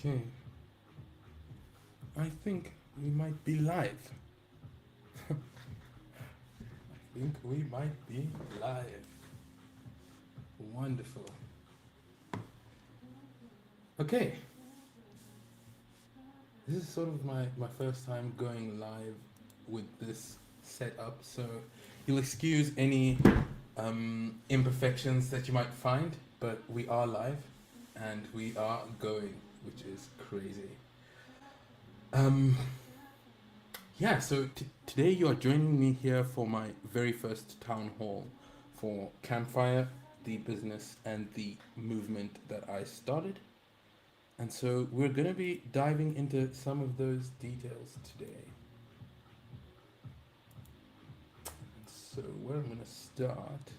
Okay, I think we might be live. I think we might be live. Wonderful. Okay, this is sort of my first time going live with this setup, so you'll excuse any imperfections that you might find, but we are live and we are going, which is crazy. Um, Yeah, so today you are joining me here for my very first town hall for CampFire, the business and the movement that I started. And so we're going to be diving into some of those details today. And so where I'm going to start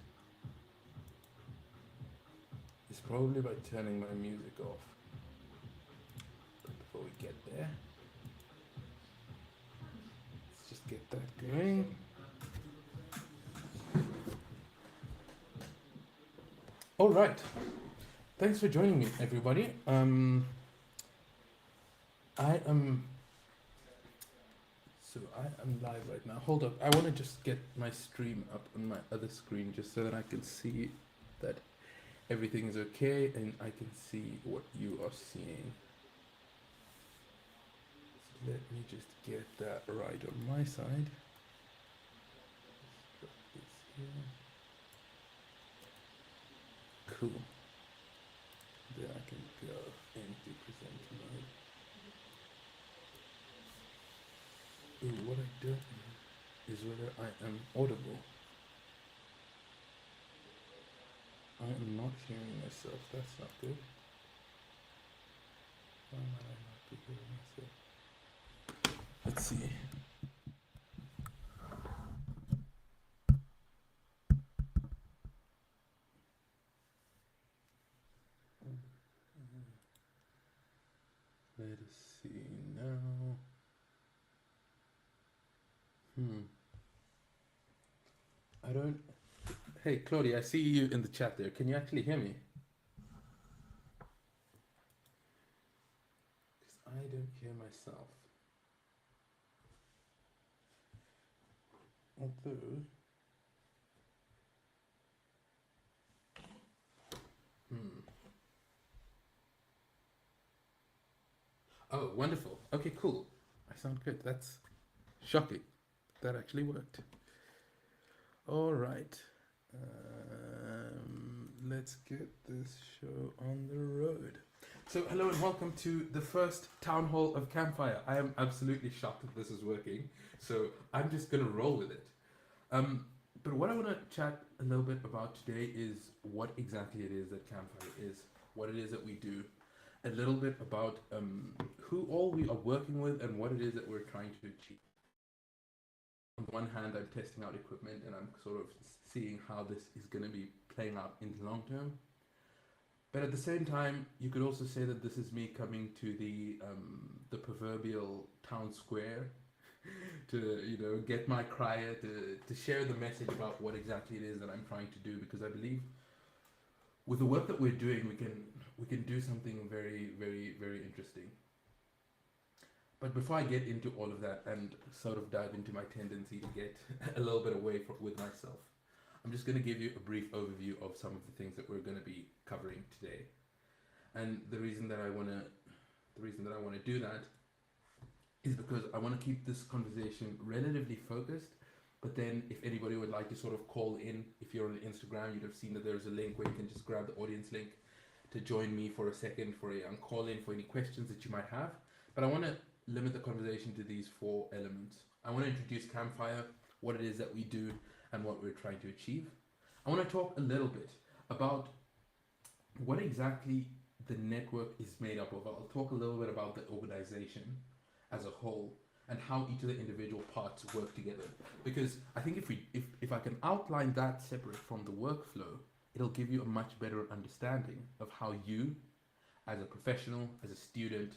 is probably by turning my music off. But before we get there, let's just get that going. All right. Thanks for joining me, everybody. I am I am live right now. Hold up, I want to just get my stream up on my other screen just so that I can see that everything is okay and I can see what you are seeing. So let me just get that right on my side. Drop this here. Cool. Then I can go into present mode. Ooh, what I do is whether I am audible. I am not hearing myself. That's not good. Why might I not be hearing myself? Let's see. Let us see now. I don't. Hey, Claudia, I see you in the chat there. Can you actually hear me? Because I don't hear myself. Although. Oh, wonderful. Okay, cool. I sound good. That's shocking. That actually worked. All right. Let's get this show on the road. So, hello and welcome to the first town hall of CampFire. I am absolutely shocked that this is working, so I'm just gonna roll with it. But what I want to chat a little bit about today is what exactly it is that CampFire is, what it is that we do, a little bit about who all we are working with and what it is that we're trying to achieve. On one hand, I'm testing out equipment and I'm sort of seeing how this is going to be playing out in the long term. But at the same time, you could also say that this is me coming to the proverbial town square to get my crier to share the message about what exactly it is that I'm trying to do, because I believe with the work that we're doing, we can do something very, very, very interesting. But before I get into all of that and sort of dive into my tendency to get a little bit away with myself, I'm just going to give you a brief overview of some of the things that we're going to be covering today. And the reason that I want to do that is because I want to keep this conversation relatively focused. But then if anybody would like to sort of call in, if you're on Instagram, you'd have seen that there's a link where you can just grab the audience link to join me for a second for a call in for any questions that you might have. But I want to limit the conversation to these four elements. I want to introduce CampFire, what it is that we do, and what we're trying to achieve. I want to talk a little bit about what exactly the network is made up of. I'll talk a little bit about the organization as a whole and how each of the individual parts work together. Because I think if I can outline that separate from the workflow, it'll give you a much better understanding of how you, as a professional, as a student,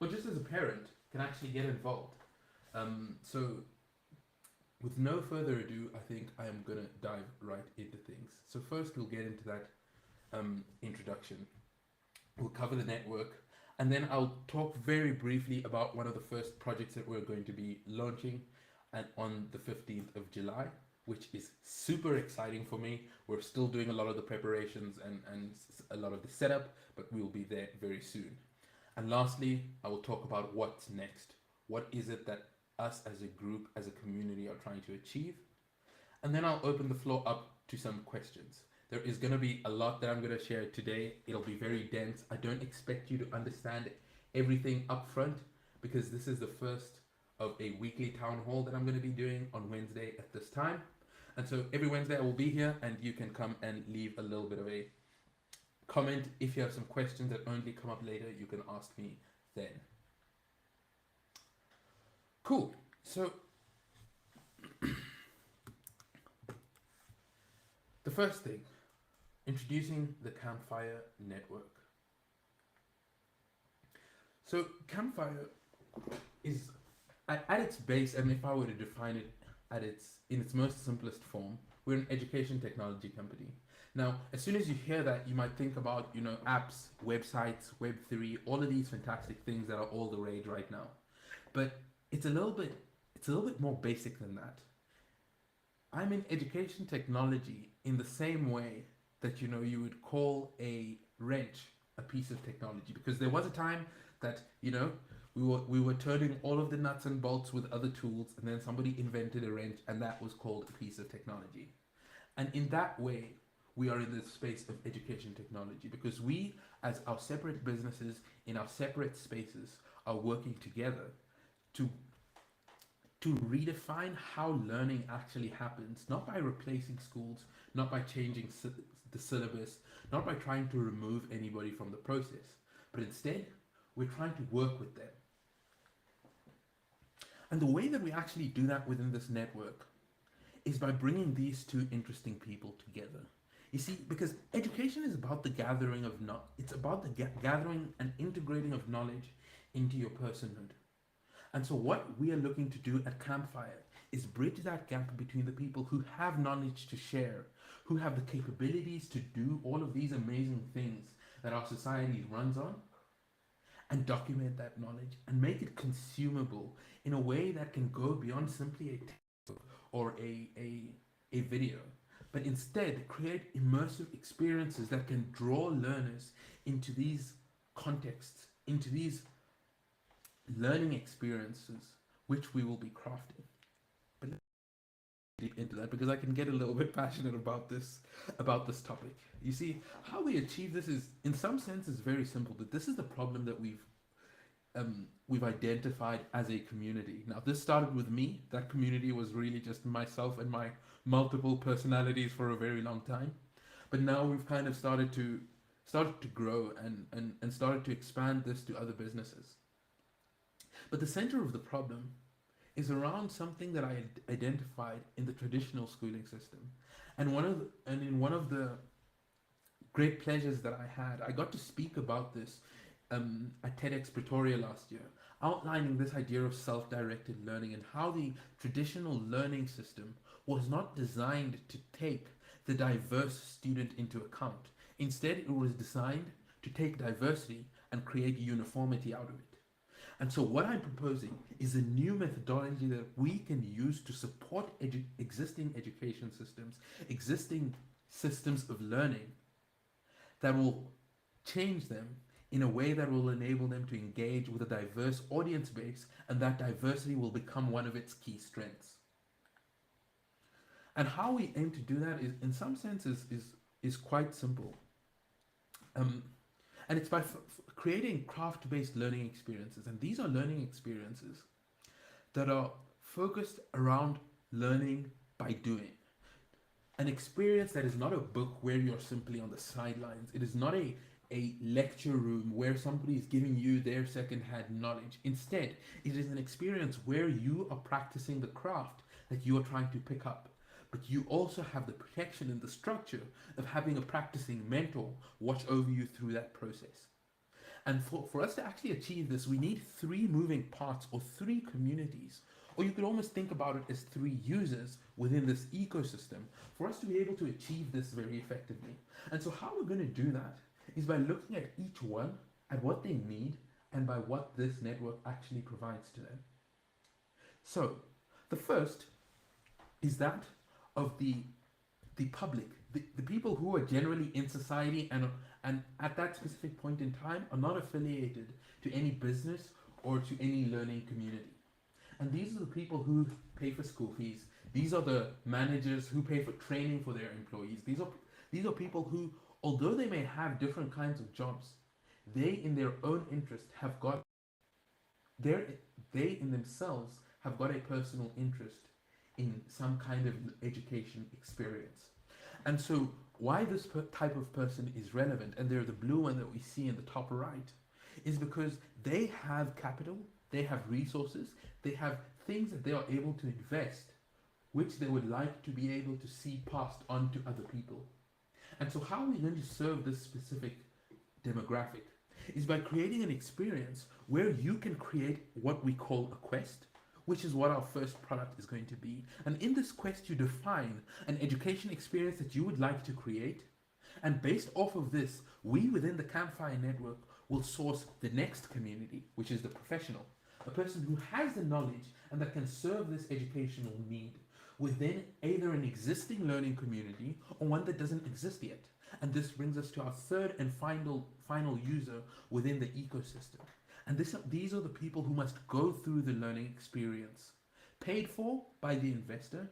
or just as a parent, can actually get involved. So with no further ado, I think I am going to dive right into things. So first we'll get into that introduction. We'll cover the network, And then I'll talk very briefly about one of the first projects that we're going to be launching and on the 15th of July, which is super exciting for me. We're still doing a lot of the preparations and a lot of the setup, but we'll be there very soon. And lastly, I will talk about what's next. What is it that us as a group, as a community are trying to achieve? And then I'll open the floor up to some questions. There is going to be a lot that I'm going to share today. It'll be very dense. I don't expect you to understand everything up front because this is the first of a weekly town hall that I'm going to be doing on Wednesday at this time. And so every Wednesday I will be here and you can come and leave a little bit of a comment. If you have some questions that only come up later, you can ask me then. Cool. So the first thing, introducing the CampFire network. So CampFire is at its base, and if I were to define it in its most simplest form, we're an education technology company. Now, as soon as you hear that, you might think about, apps, websites, Web3, all of these fantastic things that are all the rage right now. But it's a little bit more basic than that. I'm in education technology in the same way that you would call a wrench a piece of technology, because there was a time that we were turning all of the nuts and bolts with other tools, and then somebody invented a wrench, and that was called a piece of technology. And in that way, we are in the space of education technology, because we, as our separate businesses in our separate spaces, are working together to redefine how learning actually happens, not by replacing schools, not by changing the syllabus, not by trying to remove anybody from the process, but instead, we're trying to work with them. And the way that we actually do that within this network is by bringing these two interesting people together. You see, because education is about the gathering of knowledge. It's about the gathering and integrating of knowledge into your personhood. And so what we are looking to do at CampFire is bridge that gap between the people who have knowledge to share, who have the capabilities to do all of these amazing things that our society runs on, and document that knowledge and make it consumable in a way that can go beyond simply a textbook or a video, but instead create immersive experiences that can draw learners into these contexts, into these learning experiences, which we will be crafting. But let's deep into that, because I can get a little bit passionate about this topic. You see, how we achieve this is, in some sense, is very simple. But this is the problem that we've identified as a community. Now, this started with me. That community was really just myself and my multiple personalities for a very long time. But now we've kind of started to grow and started to expand this to other businesses. But the center of the problem is around something that I identified in the traditional schooling system. And in one of the great pleasures that I had, I got to speak about this at TEDx Pretoria last year, outlining this idea of self-directed learning and how the traditional learning system was not designed to take the diverse student into account. Instead, it was designed to take diversity and create uniformity out of it. And so what I'm proposing is a new methodology that we can use to support existing education systems, existing systems of learning, that will change them in a way that will enable them to engage with a diverse audience base, and that diversity will become one of its key strengths. And how we aim to do that is, in some senses, is quite simple. And it's by creating craft-based learning experiences. And these are learning experiences that are focused around learning by doing. An experience that is not a book where you're simply on the sidelines. It is not a lecture room where somebody is giving you their second-hand knowledge. Instead, it is an experience where you are practicing the craft that you are trying to pick up. But you also have the protection and the structure of having a practicing mentor watch over you through that process. And for us to actually achieve this, we need three moving parts, or three communities, or you could almost think about it as three users within this ecosystem, for us to be able to achieve this very effectively. And so how we're going to do that is by looking at each one, at what they need, and by what this network actually provides to them. So, the first is that of the public, the people who are generally in society and at that specific point in time are not affiliated to any business or to any learning community. And these are the people who pay for school fees. These are the managers who pay for training for their employees. These are people who, although they may have different kinds of jobs, they in their own interest have got their they in themselves have got a personal interest in some kind of education experience. And so why this type of person is relevant, and they're the blue one that we see in the top right, is because they have capital, they have resources, they have things that they are able to invest, which they would like to be able to see passed on to other people. And so how are we going to serve this specific demographic is by creating an experience where you can create what we call a quest, which is what our first product is going to be. And in this quest, you define an education experience that you would like to create. And based off of this, we within the CampFire network will source the next community, which is the professional, a person who has the knowledge and that can serve this educational need within either an existing learning community or one that doesn't exist yet. And this brings us to our third and final user within the ecosystem. And these are the people who must go through the learning experience, paid for by the investor,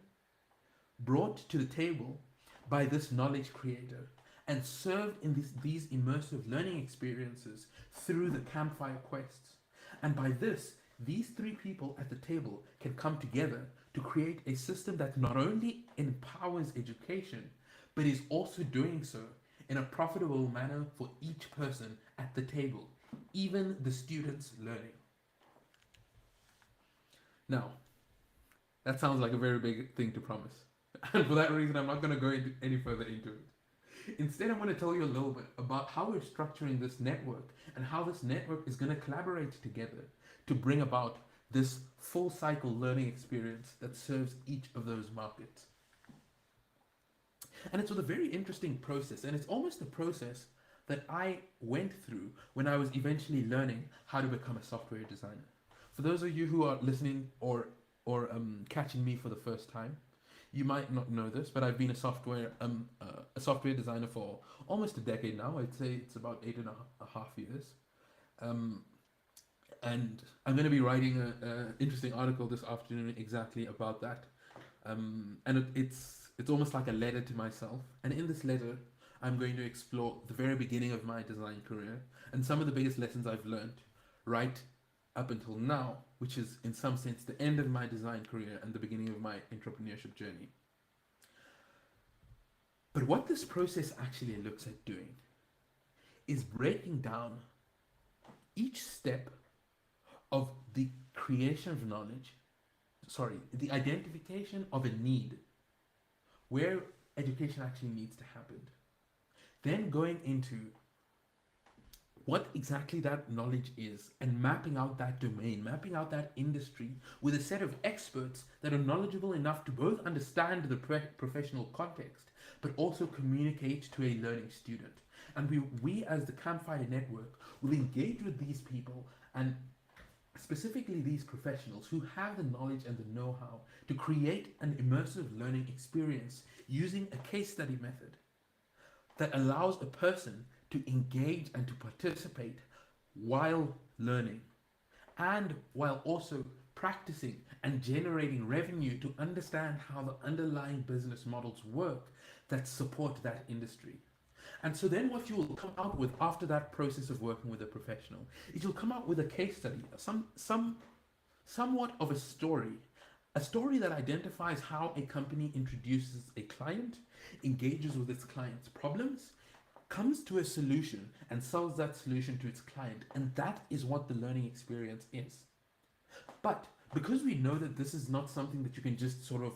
brought to the table by this knowledge creator, and served in these immersive learning experiences through the CampFire quests. And by this, these three people at the table can come together to create a system that not only empowers education, but is also doing so in a profitable manner for each person at the table, even the students learning. Now, that sounds like a very big thing to promise. And for that reason, I'm not going to go any further into it. Instead, I'm going to tell you a little bit about how we're structuring this network and how this network is going to collaborate together to bring about this full cycle learning experience that serves each of those markets. And it's a very interesting process, and it's almost a process that I went through when I was eventually learning how to become a software designer. For those of you who are listening or catching me for the first time, you might not know this, but I've been a software designer for almost a decade now. I'd say it's about 8.5 years. And I'm going to be writing an interesting article this afternoon exactly about that. And it's almost like a letter to myself. And in this letter, I'm going to explore the very beginning of my design career and some of the biggest lessons I've learned right up until now, which is in some sense the end of my design career and the beginning of my entrepreneurship journey. But what this process actually looks at doing is breaking down each step of the creation of knowledge, the identification of a need, where education actually needs to happen. Then going into what exactly that knowledge is and mapping out that domain, mapping out that industry with a set of experts that are knowledgeable enough to both understand the professional context, but also communicate to a learning student. And we as the CampFire network will engage with these people, and specifically these professionals who have the knowledge and the know-how to create an immersive learning experience using a case study method that allows a person to engage and to participate while learning and while also practicing and generating revenue to understand how the underlying business models work that support that industry. And so then what you will come out with after that process of working with a professional is you'll come out with a case study, somewhat of a story that identifies how a company introduces a client, engages with its client's problems, comes to a solution and sells that solution to its client. And that is what the learning experience is. But because we know that this is not something that you can just sort of,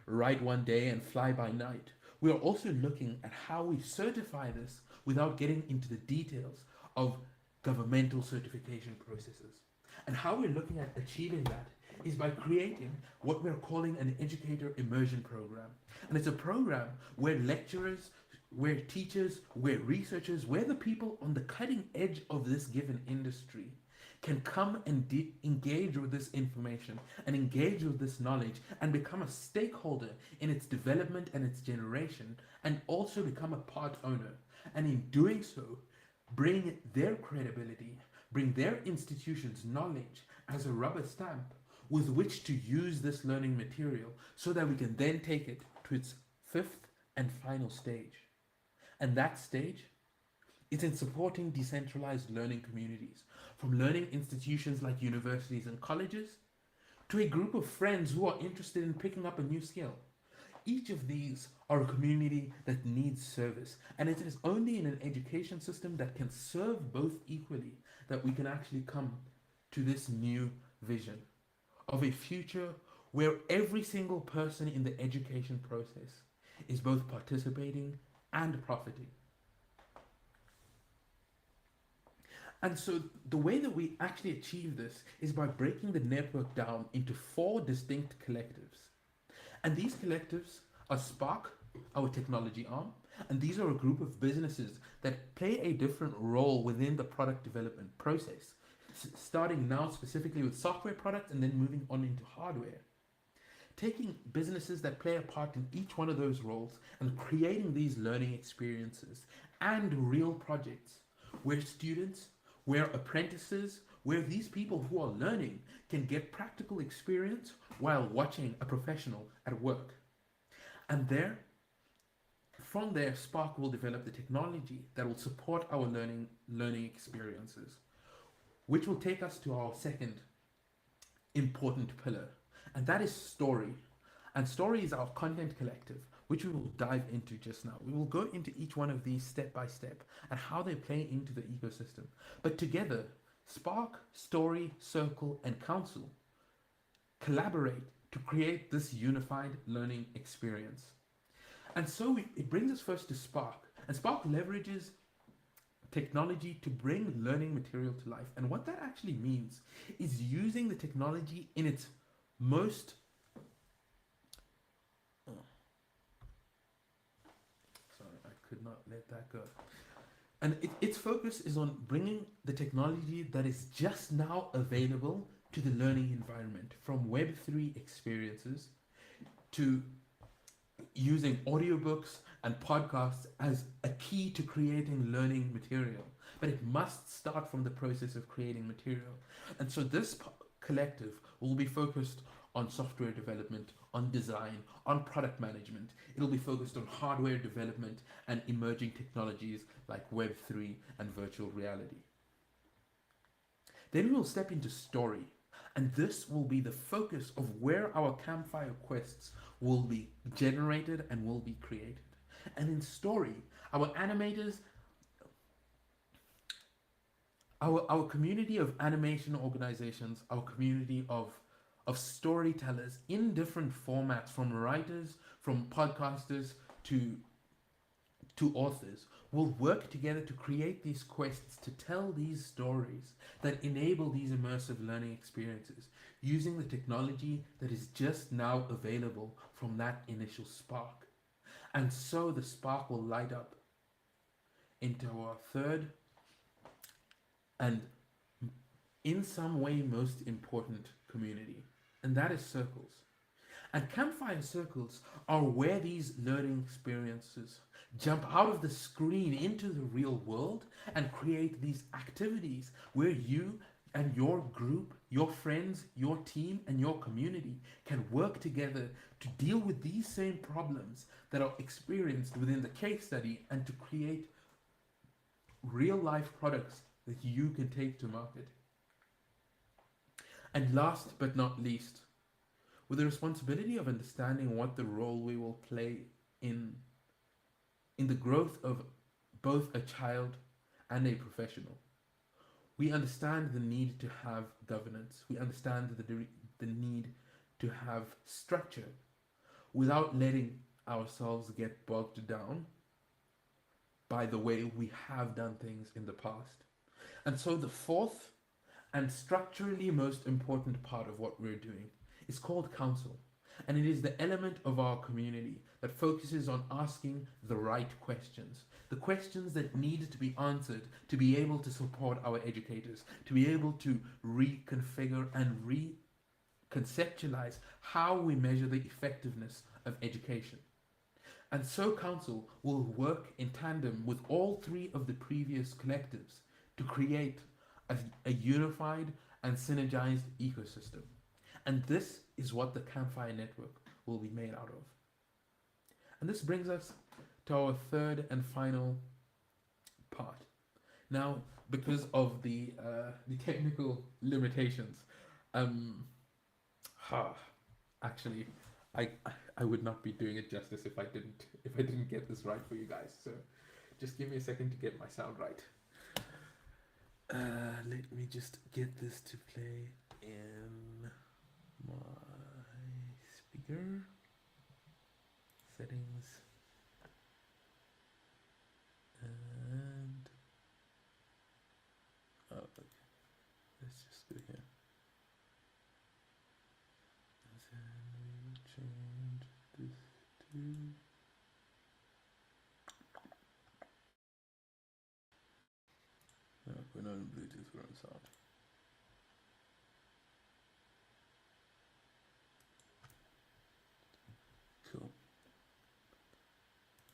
write one day and fly by night, we are also looking at how we certify this without getting into the details of governmental certification processes. And how we're looking at achieving that is by creating what we're calling an educator immersion program. And it's a program where lecturers where teachers, where researchers, where the people on the cutting edge of this given industry can come and engage with this information and engage with this knowledge and become a stakeholder in its development and its generation, and also become a part owner. And in doing so, bring their credibility, bring their institution's knowledge as a rubber stamp with which to use this learning material so that we can then take it to its fifth and final stage. And that stage is in supporting decentralized learning communities, from learning institutions like universities and colleges to a group of friends who are interested in picking up a new skill. Each of these are a community that needs service, and it is only in an education system that can serve both equally that we can actually come to this new vision of a future where every single person in the education process is both participating and profiting. And so the way that we actually achieve this is by breaking the network down into 4 distinct collectives. And these collectives are Spark, our technology arm, and these are a group of businesses that play a different role within the product development process, starting now specifically with software products and then moving on into hardware. Taking businesses that play a part in each one of those roles and creating these learning experiences and real projects where students, where apprentices, where these people who are learning can get practical experience while watching a professional at work. And from there, Spark will develop the technology that will support our learning experiences, which will take us to our second important pillar, and that is Story. And Story is our content collective, which we will dive into just now. We will go into each one of these step by step and how they play into the ecosystem. But together, Spark, Story, Circle, and Council collaborate to create this unified learning experience. And so it brings us first to Spark. And Spark leverages technology to bring learning material to life. And what that actually means is using the technology in its most sorry, I could not let that go. And its focus is on bringing the technology that is just now available to the learning environment, from Web3 experiences to using audiobooks and podcasts as a key to creating learning material. But it must start from the process of creating material. And so this collective will be focused on software development, on design, on product management. It'll be focused on hardware development and emerging technologies like Web3 and virtual reality. Then we'll step into Story, and this will be the focus of where our CampFire quests will be generated and will be created. And in Story, our animators, our community of animation organizations, our community of storytellers in different formats, from writers, from podcasters to authors, will work together to create these quests, to tell these stories that enable these immersive learning experiences using the technology that is just now available from that initial spark. And so the spark will light up into our third and in some way most important community, and that is circles. And CampFire circles are where these learning experiences jump out of the screen into the real world and create these activities where you and your group, your friends, your team, and your community can work together to deal with these same problems that are experienced within the case study and to create real life products that you can take to market. And last but not least, with the responsibility of understanding what the role we will play in the growth of both a child and a professional, we understand the need to have governance. We understand the need to have structure without letting ourselves get bogged down by the way we have done things in the past. And so the fourth and structurally most important part of what we're doing is called council. And it is the element of our community that focuses on asking the right questions, the questions that need to be answered to be able to support our educators, to be able to reconfigure and reconceptualize how we measure the effectiveness of education. And so Council will work in tandem with all three of the previous collectives to create a unified and synergized ecosystem. And this is what the CampFire network will be made out of. And this brings us to our third and final part. Now, because of the technical limitations, um, actually, I I would not be doing it justice if I didn't get this right for you guys. So, just give me a second to get my sound right. Let me just get this to play in my speaker settings, and oh, okay. Let's just go here. And then we change this to. No, we're not on Bluetooth, we're on sound. Cool.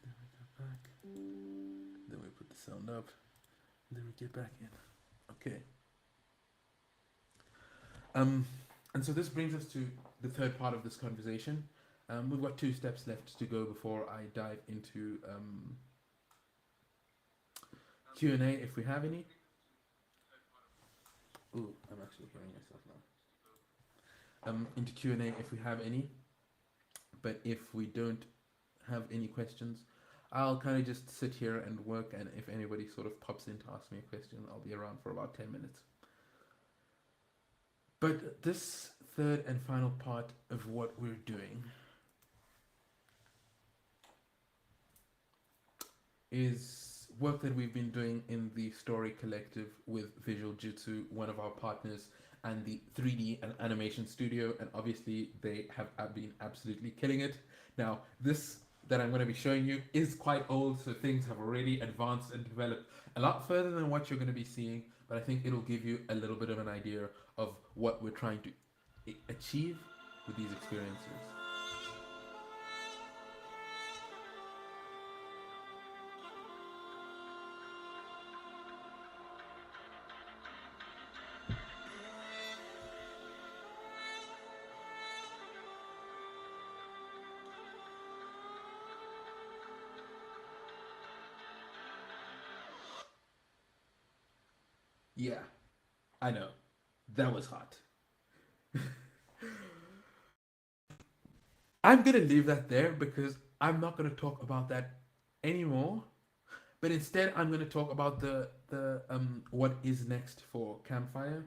Then we go back. Then we put the sound up. Then we get back in. Okay. And so this brings us to the third part of this conversation. We've got 2 steps left to go before I dive into Q&A if we have any. Ooh, I'm actually hearing myself now. Into Q&A if we have any. But if we don't have any questions, I'll kind of just sit here and work, and if anybody sort of pops in to ask me a question, I'll be around for about 10 minutes. But this third and final part of what we're doing is work that we've been doing in the Story Collective with Visual Jutsu, one of our partners, and the 3D and animation studio, and obviously they have been absolutely killing it. Now, this that I'm going to be showing you is quite old, so things have already advanced and developed a lot further than what you're going to be seeing, but I think it'll give you a little bit of an idea of what we're trying to achieve with these experiences. Yeah, I know. That was hot. I'm going to leave that there because I'm not going to talk about that anymore. But instead, I'm going to talk about the what is next for CampFire,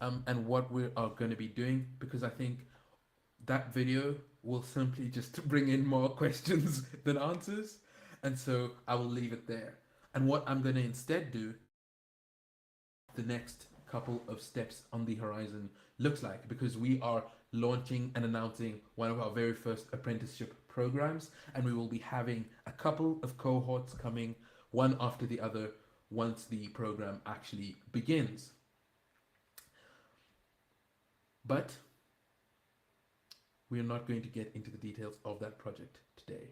and what we are going to be doing, because I think that video will simply just bring in more questions than answers, and so I will leave it there. And what I'm going to instead do, the next couple of steps on the horizon looks like, because we are launching and announcing one of our very first apprenticeship programs, and we will be having a couple of cohorts coming one after the other once the program actually begins. But we are not going to get into the details of that project today.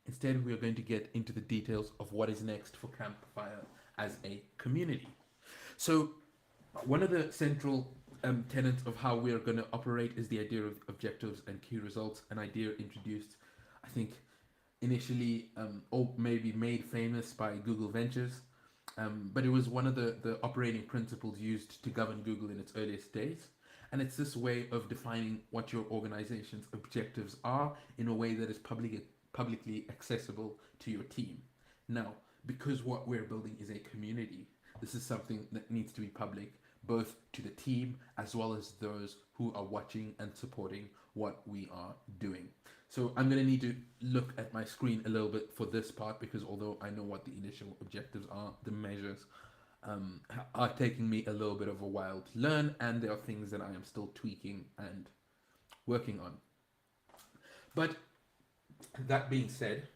Instead, we are going to get into the details of what is next for CampFire as a community. So one of the central tenets of how we are going to operate is the idea of objectives and key results, an idea introduced, I think, initially or maybe made famous by Google Ventures, but it was one of the operating principles used to govern Google in its earliest days. And it's this way of defining what your organization's objectives are in a way that is publicly accessible to your team. Now, because what we're building is a community, this is something that needs to be public, both to the team as well as those who are watching and supporting what we are doing. So I'm going to need to look at my screen a little bit for this part, because although I know what the initial objectives are, the measures are taking me a little bit of a while to learn, and there are things that I am still tweaking and working on. But that being said,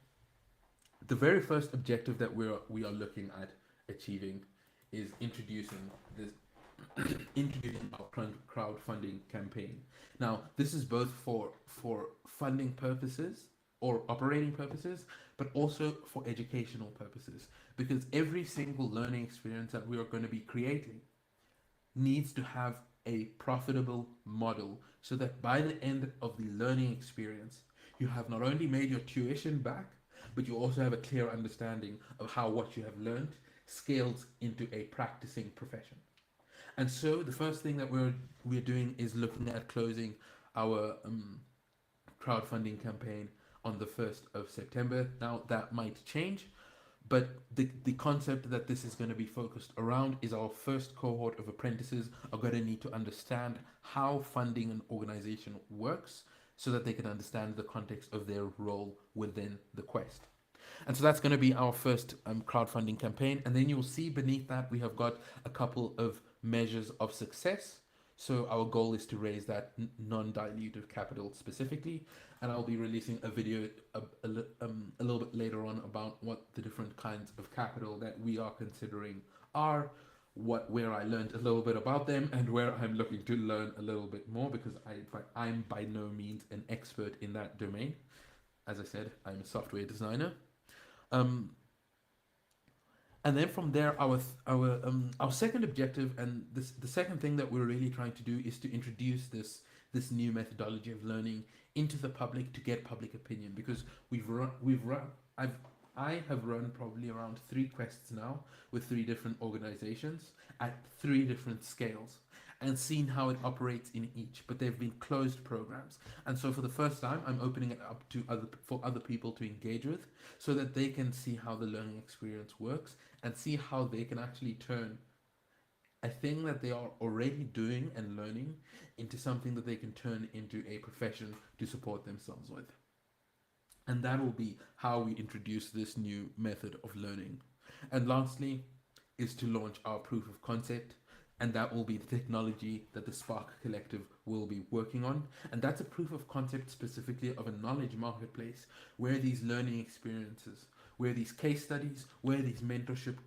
the very first objective that we are looking at achieving is introducing this introducing our crowdfunding campaign. Now, this is both for funding purposes or operating purposes, but also for educational purposes, because every single learning experience that we are going to be creating needs to have a profitable model so that by the end of the learning experience, you have not only made your tuition back, but you also have a clear understanding of how what you have learned scales into a practicing profession. And so the first thing that we're doing is looking at closing our crowdfunding campaign on the 1st of September. Now that might change, but the concept that this is going to be focused around is our first cohort of apprentices are going to need to understand how funding an organization works so that they can understand the context of their role within the quest. And so that's going to be our first crowdfunding campaign. And then you'll see beneath that we have got a couple of measures of success. So our goal is to raise that non-dilutive capital specifically, and I'll be releasing a video a little bit later on about what the different kinds of capital that we are considering are, where I learned a little bit about them, and where I'm looking to learn a little bit more, because I'm by no means an expert in that domain. As I said, I'm a software designer. And then from there, our second objective, and the second thing that we're really trying to do, is to introduce this new methodology of learning into the public to get public opinion, because I have run probably around 3 quests now with 3 different organizations at 3 different scales, and seen how it operates in each, but they've been closed programs. And so for the first time, I'm opening it up to other people to engage with, so that they can see how the learning experience works and see how they can actually turn a thing that they are already doing and learning into something that they can turn into a profession to support themselves with. And that will be how we introduce this new method of learning. And lastly is to launch our proof of concept, and that will be the technology that the Spark Collective will be working on. And that's a proof of concept specifically of a knowledge marketplace, where these learning experiences, where these case studies, where these mentorship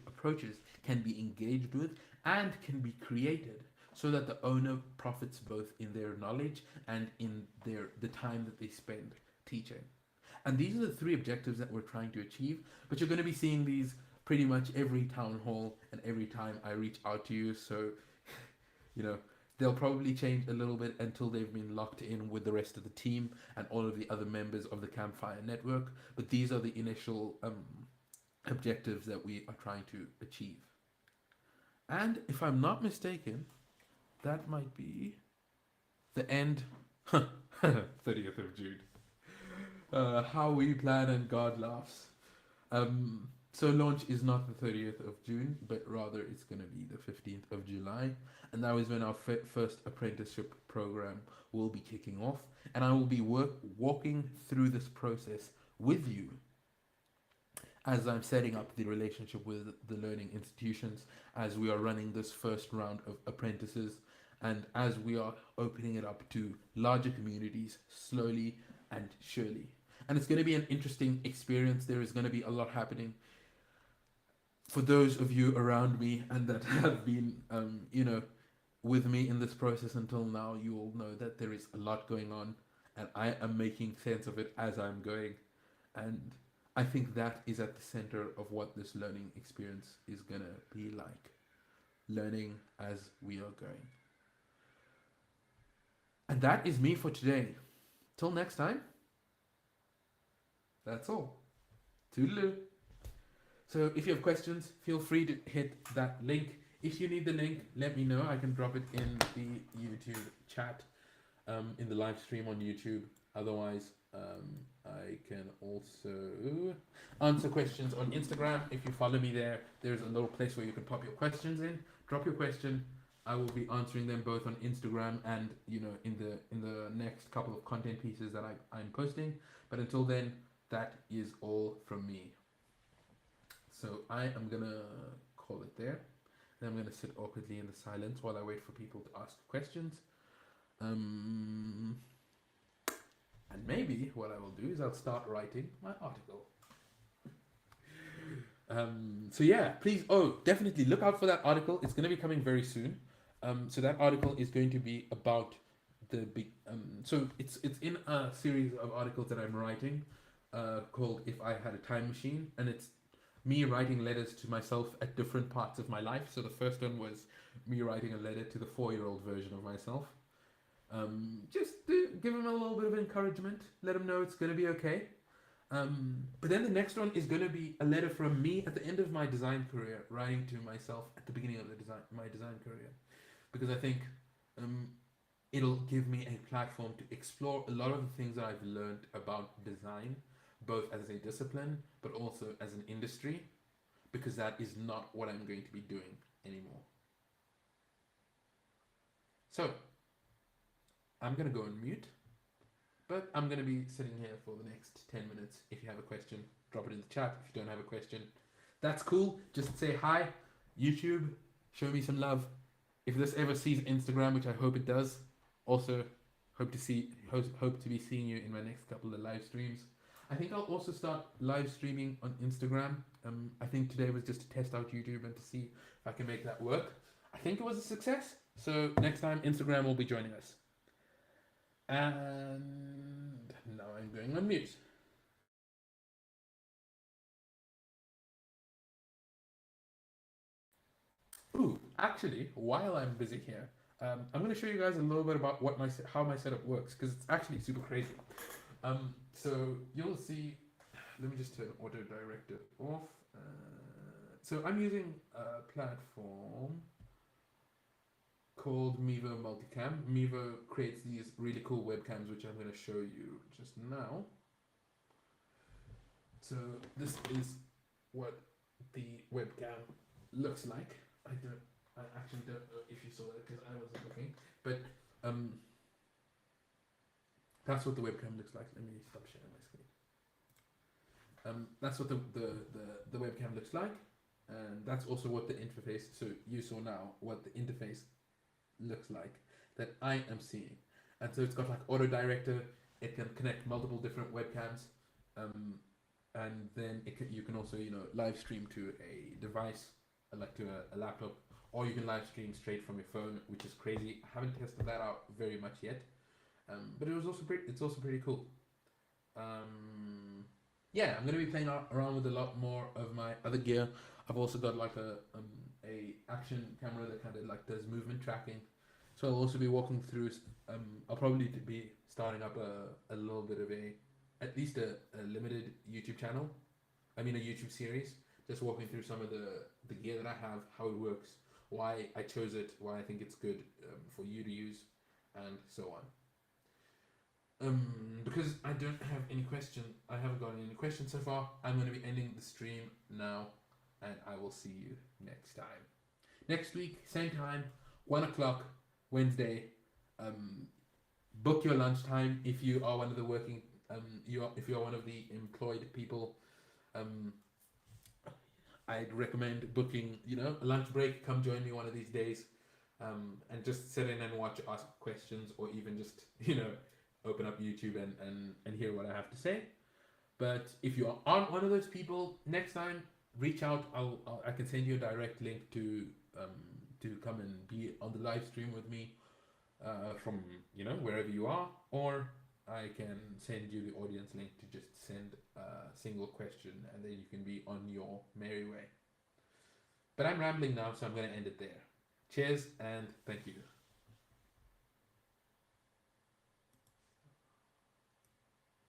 approaches can be engaged with and can be created, so that the owner profits both in their knowledge and in the time that they spend teaching. And these are the 3 objectives that we're trying to achieve, but you're going to be seeing these pretty much every town hall and every time I reach out to you. So, they'll probably change a little bit until they've been locked in with the rest of the team and all of the other members of the CampFire network. But these are the initial objectives that we are trying to achieve. And if I'm not mistaken, that might be the end. 30th of June. How we plan and God laughs. So launch is not the 30th of June, but rather it's going to be the 15th of July. And that is when our first apprenticeship program will be kicking off. And I will be walking through this process with you as I'm setting up the relationship with the learning institutions, as we are running this first round of apprentices, and as we are opening it up to larger communities slowly and surely. And it's going to be an interesting experience. There is going to be a lot happening. For those of you around me and that have been, with me in this process until now, you will know that there is a lot going on, and I am making sense of it as I'm going. And I think that is at the center of what this learning experience is going to be like. Learning as we are going. And that is me for today. Till next time. That's all. Toodaloo. So if you have questions, feel free to hit that link. If you need the link, let me know. I can drop it in the YouTube chat, in the live stream on YouTube. Otherwise, I can also answer questions on Instagram. If you follow me there, there's a little place where you can pop your questions in. Drop your question. I will be answering them both on Instagram and in the next couple of content pieces that I'm posting. But until then, that is all from me. So I am gonna call it there. Then I'm gonna sit awkwardly in the silence while I wait for people to ask questions. And maybe what I will do is I'll start writing my article. So yeah, please, definitely look out for that article. It's going to be coming very soon. So that article is going to be about the big. So it's in a series of articles that I'm writing, called "If I Had a Time Machine," and it's me writing letters to myself at different parts of my life. So the first one was me writing a letter to the 4-year-old version of myself. Just to give him a little bit of encouragement, let him know it's going to be okay. But then the next one is going to be a letter from me at the end of my design career, writing to myself at the beginning of my design career, because I think it'll give me a platform to explore a lot of the things that I've learned about design, both as a discipline but also as an industry, because that is not what I'm going to be doing anymore. So I'm going to go on mute. But I'm going to be sitting here for the next 10 minutes. If you have a question, drop it in the chat. If you don't have a question, that's cool. Just say hi. YouTube, show me some love. If this ever sees Instagram, which I hope it does, also hope to be seeing you in my next couple of live streams. I think I'll also start live streaming on Instagram. I think today was just to test out YouTube and to see if I can make that work. I think it was a success. So next time, Instagram will be joining us. And now I'm going on mute. Ooh, actually, while I'm busy here, I'm going to show you guys a little bit about how my setup works, because it's actually super crazy. So you'll see. Let me just turn auto director off. So I'm using a platform called Mevo Multicam. Mevo creates these really cool webcams, which I'm going to show you just now. So this is what the webcam looks like. I actually don't know if you saw it because I wasn't looking, but that's what the webcam looks like. Let me stop sharing my screen. That's what the webcam looks like, and that's also what the interface. So you saw now what the interface looks like that I am seeing, and so it's got like auto director. It can connect multiple different webcams, and then you can also live stream to a device, like to a laptop, or you can live stream straight from your phone, which is crazy. I haven't tested that out very much yet, but it's also pretty cool. Yeah, I'm gonna be playing around with a lot more of my other gear. I've also got like a action camera that kind of like does movement tracking. So I'll also be walking through. I'll probably be starting up a little bit of at least a limited YouTube channel. I mean a YouTube series, just walking through some of the gear that I have, how it works, why I chose it, why I think it's good for you to use, and so on. Because I haven't gotten any questions so far. I'm going to be ending the stream now, and I will see you next time. Next week, same time, 1 o'clock, Wednesday. Book your lunchtime if you are one of the working. If you are one of the employed people. I'd recommend booking, a lunch break. Come join me one of these days, and just sit in and watch, ask questions, or even just open up YouTube and hear what I have to say. But if you aren't one of those people, next time reach out. I can send you a direct link to come and be on the live stream with me from wherever you are, or I can send you the audience link to just send a single question, and then you can be on your merry way. But I'm rambling now, so I'm going to end it there. Cheers and thank you.